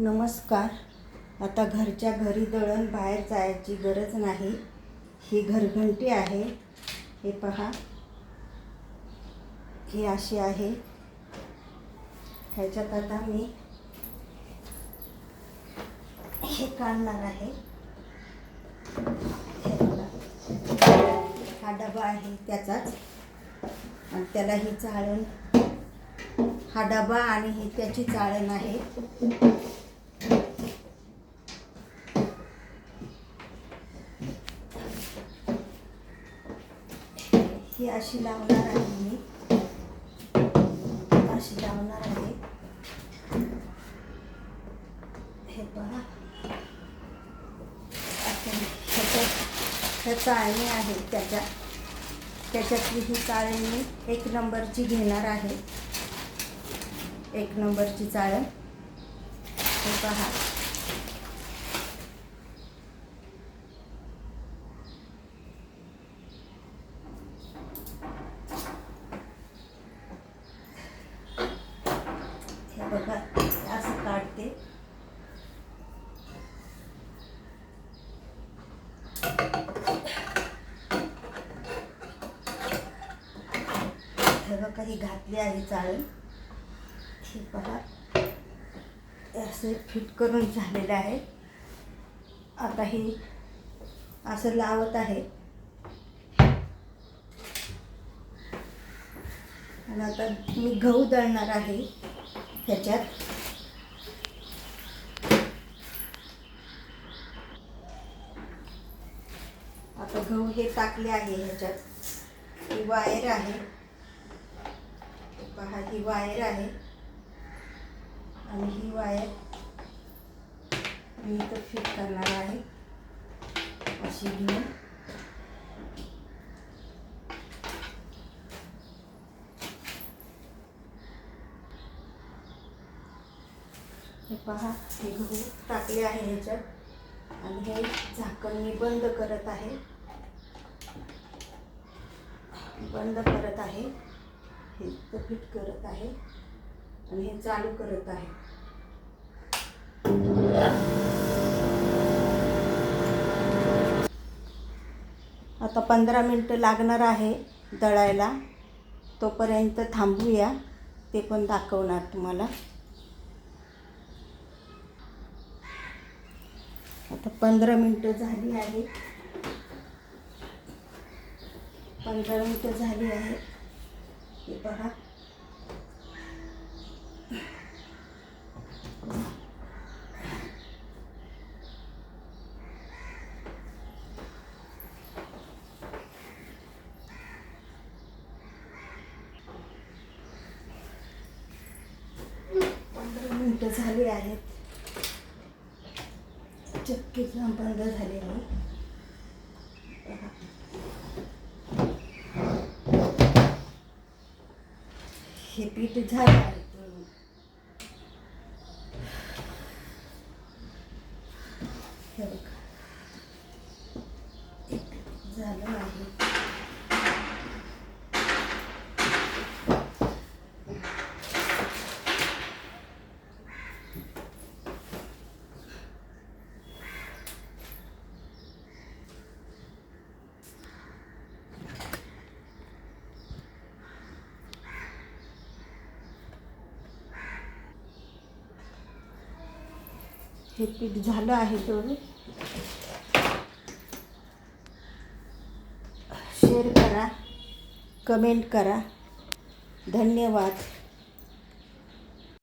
नमस्कार. आता घरच्या घरी दळण बाहेर जायची गरज नाही. ही घरघंटी आहे. हे पहा, ही अशी आहे. ह्याच्यात आता मी हे काढणार आहे. हे बघा, हा डबा आहे त्याचाच, आणि त्याला ही चाळण, हा डबा आणि ही त्याची चाळण आहे. ही अशी लावणार आहे मी, अशी लावणार आहे. हे पहा, ह्या चाळणी आहेत त्याच्यातली ही चाळण मी 1 नंबरची घेणार आहे. 1 नंबरची चाळण. हे पहा, हे बघा, असं काढते. हे बघा, ही घातली आहे चाळण. हे पहा, असे फिट करून झालेलं आहे. आता ही असं लावत आहे. आणि आता मी गहू दळणार आहे ह्याच्यात. आता गहू हे टाकले आहे ह्याच्यात. ही वायर आहे, पहा, ही वायर आहे. आणि ही वायर मी इथं फिट करणार आहे अशी घेऊन. हे पहा, हे गहू टाकले आहे ह्याच्यात. आणि हे झाकण मी बंद करत आहे. हे इथं फिट करत आहे आणि हे चालू करत आहे. आता 15 मिनटं लागणार आहे दळायला. तोपर्यंत थांबूया, ते पण दाखवणार तुम्हाला. आता 15 मिनटं झाली आहे. 15 मिनटं झाली आहे. हे पहा, मिनटं झाली आहेत. चक्की बंद झाली आहे. हे पीठ झालं आहे. हे बघा, झालं आहे. हे पीठ झालं आहे. तेवढं शेअर करा, कमेंट करा. धन्यवाद.